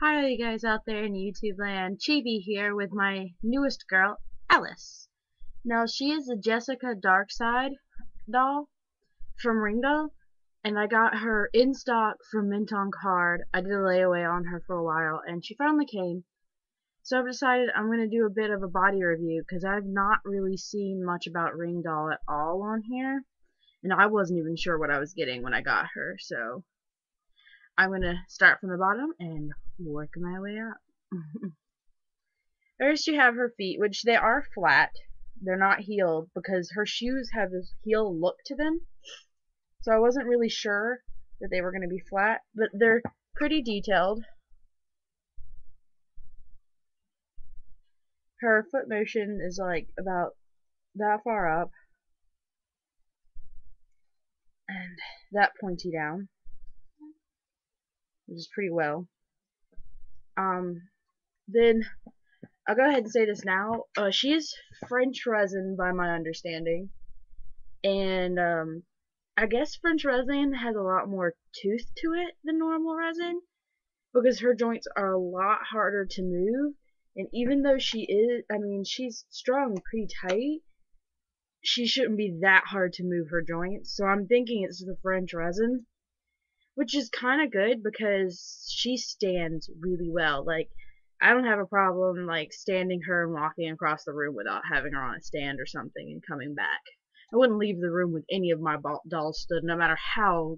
Hi you guys out there in YouTube land, Chibi here with my newest girl, Alice. Now she is a Jessica Darkside doll from Ringdoll, and I got her in stock from Mint on Card. I did a layaway on her for a while, and she finally came. So I've decided I'm going to do a bit of a body review, because I've not really seen much about Ringdoll at all on here, and I wasn't even sure what I was getting when I got her, so I'm going to start from the bottom and work my way up. First you have her feet, which they are flat. They're not heeled because her shoes have this heel look to them. So I wasn't really sure that they were going to be flat, but they're pretty detailed. Her foot motion is like about that far up and that pointy down, which is pretty well. Then I'll go ahead and say this now. She is French resin by my understanding, and I guess French resin has a lot more tooth to it than normal resin because her joints are a lot harder to move. And even though she's strung pretty tight, she shouldn't be that hard to move her joints. So I'm thinking it's the French resin, which is kind of good because she stands really well. Like, I don't have a problem like standing her and walking across the room without having her on a stand or something and coming back. I wouldn't leave the room with any of my dolls stood, no matter how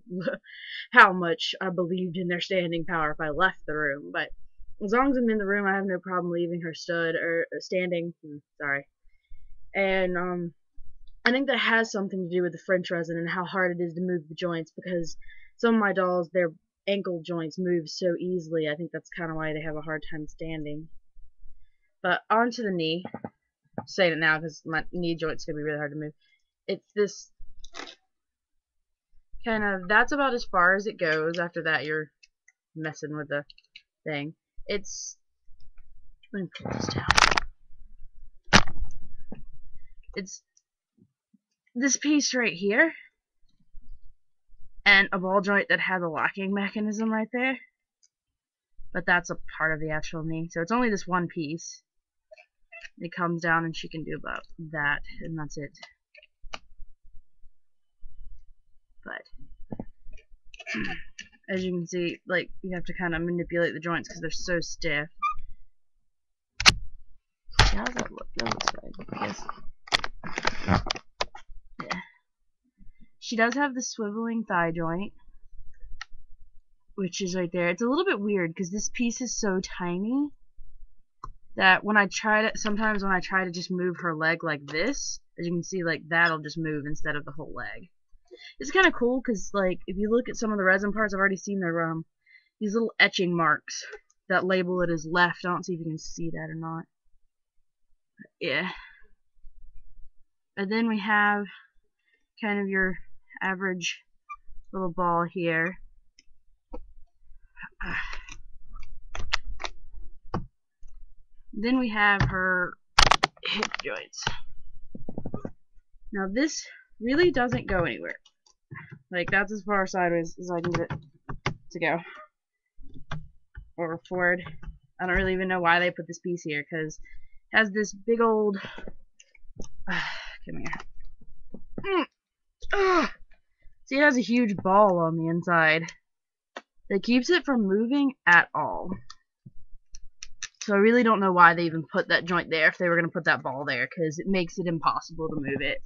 much I believed in their standing power if I left the room. But as long as I'm in the room, I have no problem leaving her stood or standing. Sorry. And I think that has something to do with the French resin and how hard it is to move the joints, because some of my dolls, their ankle joints move so easily. I think that's kind of why they have a hard time standing. But onto the knee. I'm saying it now because my knee joint's gonna be really hard to move. It's this kind of, that's about as far as it goes. After that, you're messing with the thing. Let me pull this down. It's this piece right here, and a ball joint that has a locking mechanism right there. But that's a part of the actual knee, so it's only this one piece. It comes down and she can do about that, and that's it. But as you can see, like, you have to kind of manipulate the joints because they're so stiff. How does that look? That looks good, I guess. Yeah. She does have the swiveling thigh joint, which is right there. It's a little bit weird because this piece is so tiny that when I try to, sometimes when I try to just move her leg like this, as you can see, like, that'll just move instead of the whole leg. It's kind of cool because, like, if you look at some of the resin parts, I've already seen their these little etching marks that label it as left. I don't see if you can see that or not. But yeah. And then we have kind of your average little ball here. Then we have her hip joints. Now this really doesn't go anywhere. Like, that's as far sideways as I need it to go. Or forward. I don't really even know why they put this piece here, because it has this big old... come here. See, it has a huge ball on the inside that keeps it from moving at all. So I really don't know why they even put that joint there if they were going to put that ball there, because it makes it impossible to move it.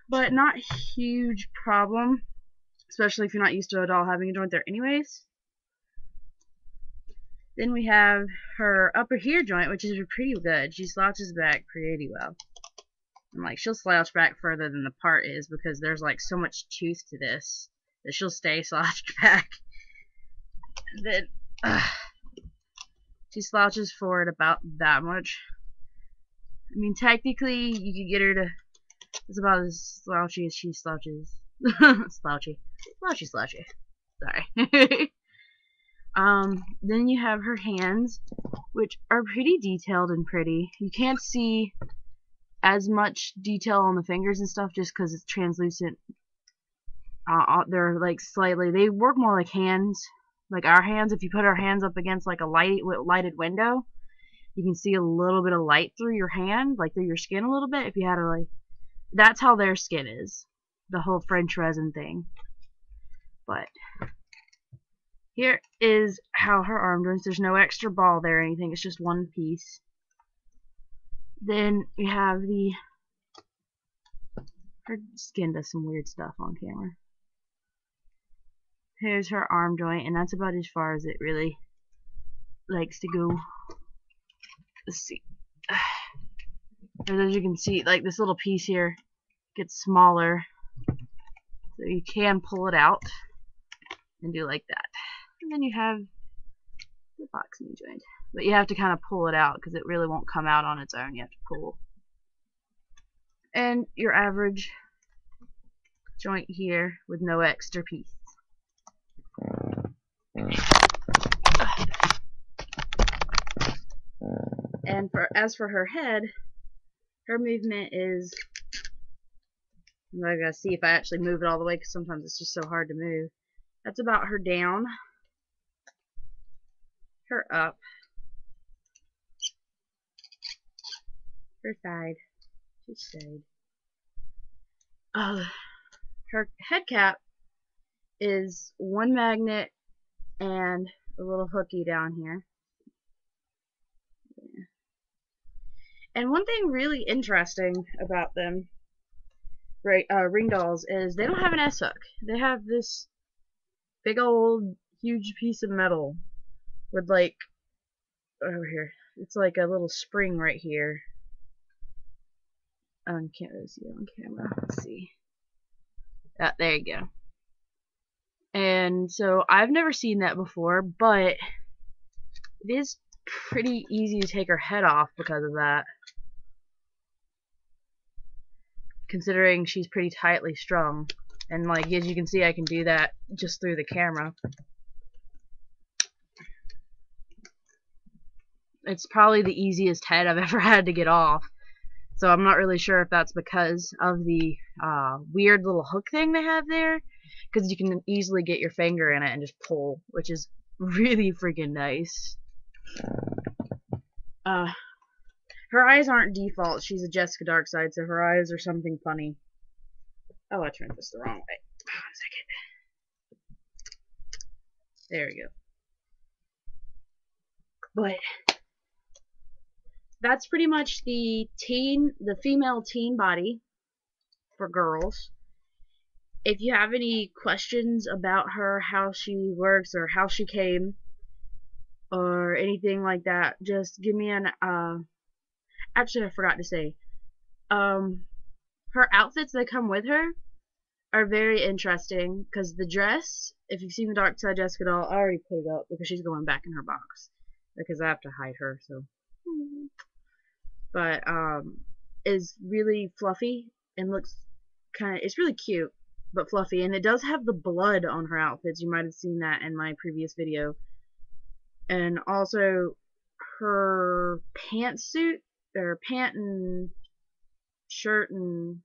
But not a huge problem, especially if you're not used to a doll having a joint there anyways. Then we have her upper here joint, which is pretty good. She slouches back pretty well. And, like, she'll slouch back further than the part is because there's, like, so much tooth to this that she'll stay slouched back. And then she slouches forward about that much. I mean, technically, you could get her to... It's about as slouchy as she slouches. Slouchy. Slouchy. Sorry. Then you have her hands, which are pretty detailed and pretty. You can't see as much detail on the fingers and stuff just because it's translucent. They're like slightly, they work more like hands like our hands, if you put our hands up against like a lighted window, you can see a little bit of light through your hand, like through your skin a little bit. If you had to like, that's how their skin is, the whole French resin thing. But here is how her arm joins. There's no extra ball there or anything. It's just one piece. Then we have her skin does some weird stuff on camera. Here's her arm joint, and that's about as far as it really likes to go. Let's see. As you can see, like this little piece here gets smaller, so you can pull it out and do like that. And then you have the box knee joint, but you have to kind of pull it out because it really won't come out on its own. You have to pull. And your average joint here with no extra piece. And as for her head, her movement is, I gotta see if I actually move it all the way because sometimes it's just so hard to move. That's about her down, her up, her side, her head cap is one magnet and a little hooky down here. Yeah. And one thing really interesting about them, Ringdolls, is they don't have an S-hook. They have this big old huge piece of metal with like, over here, it's like a little spring right here. Can't really see it on camera. Let's see. There you go. And so I've never seen that before, but it is pretty easy to take her head off because of that. Considering she's pretty tightly strung. And like, as you can see, I can do that just through the camera. It's probably the easiest head I've ever had to get off. So I'm not really sure if that's because of the weird little hook thing they have there. Because you can easily get your finger in it and just pull, which is really freaking nice. Her eyes aren't default. She's a Jessica Darkside, so her eyes are something funny. Oh, I turned this the wrong way. Hold on a second. There we go. But that's pretty much the female teen body for girls. If you have any questions about her, how she works, or how she came, or anything like that, just give me an, actually I forgot to say, her outfits that come with her are very interesting, because the dress, if you've seen the Darkside Jessica doll, I already put it up, because she's going back in her box, because I have to hide her, so, but, is really fluffy, and looks it's really cute, but fluffy, and it does have the blood on her outfits. You might have seen that in my previous video. And also her pantsuit, or pant and shirt and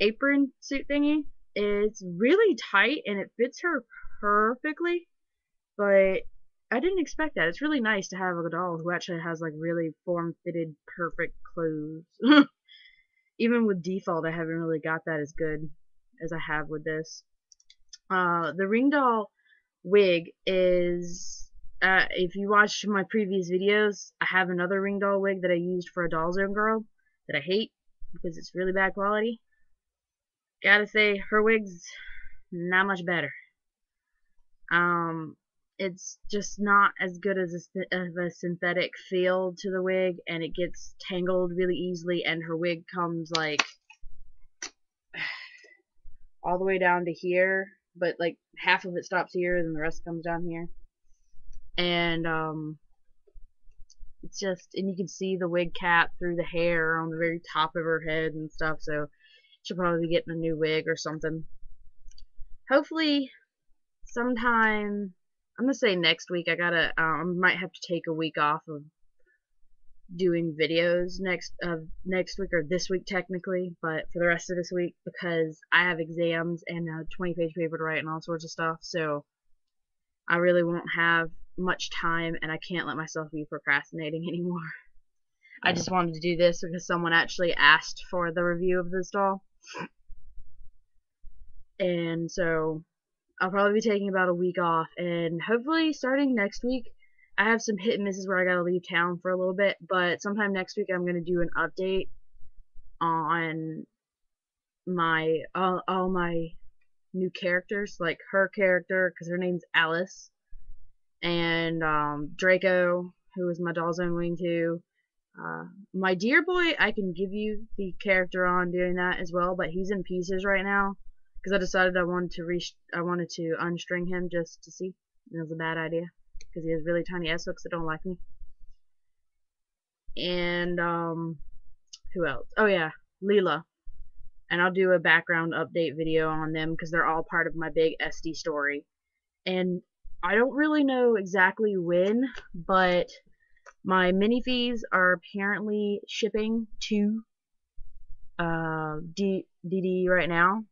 apron suit thingy, it's really tight and it fits her perfectly, but I didn't expect that. It's really nice to have a doll who actually has like really form-fitted, perfect clothes. Even with default, I haven't really got that as good as I have with this. The Ringdoll wig is, if you watched my previous videos, I have another Ringdoll wig that I used for a Doll Zone girl that I hate because it's really bad quality. Gotta say, her wig's not much better. It's just not as good as a synthetic feel to the wig, and it gets tangled really easily, and her wig comes like all the way down to here, but like half of it stops here and the rest comes down here. And it's just, and you can see the wig cap through the hair on the very top of her head and stuff, so she'll probably be getting a new wig or something. Hopefully sometime, I'm gonna say next week. I might have to take a week off of doing videos next week, or this week technically, but for the rest of this week, because I have exams and a 20-page paper to write and all sorts of stuff, so I really won't have much time, and I can't let myself be procrastinating anymore. I just wanted to do this because someone actually asked for the review of this doll, and so I'll probably be taking about a week off, and hopefully starting next week, I have some hit and misses where I gotta leave town for a little bit, but sometime next week I'm gonna do an update on my all my new characters, like her character, because her name's Alice, and Draco, who is my Doll's Own Wing too. My dear boy, I can give you the character on doing that as well, but he's in pieces right now because I decided I wanted to unstring him just to see. It was a bad idea because he has really tiny S hooks that don't like me. And who else? Oh yeah, Leela. And I'll do a background update video on them because they're all part of my big SD story. And I don't really know exactly when, but my minifees are apparently shipping to DD right now.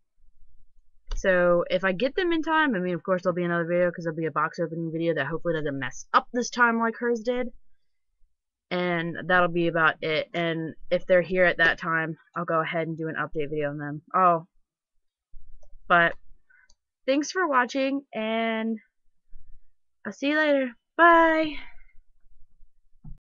So if I get them in time, I mean, of course there'll be another video because there'll be a box opening video that hopefully doesn't mess up this time like hers did. And that'll be about it. And if they're here at that time, I'll go ahead and do an update video on them. Oh, but thanks for watching, and I'll see you later. Bye!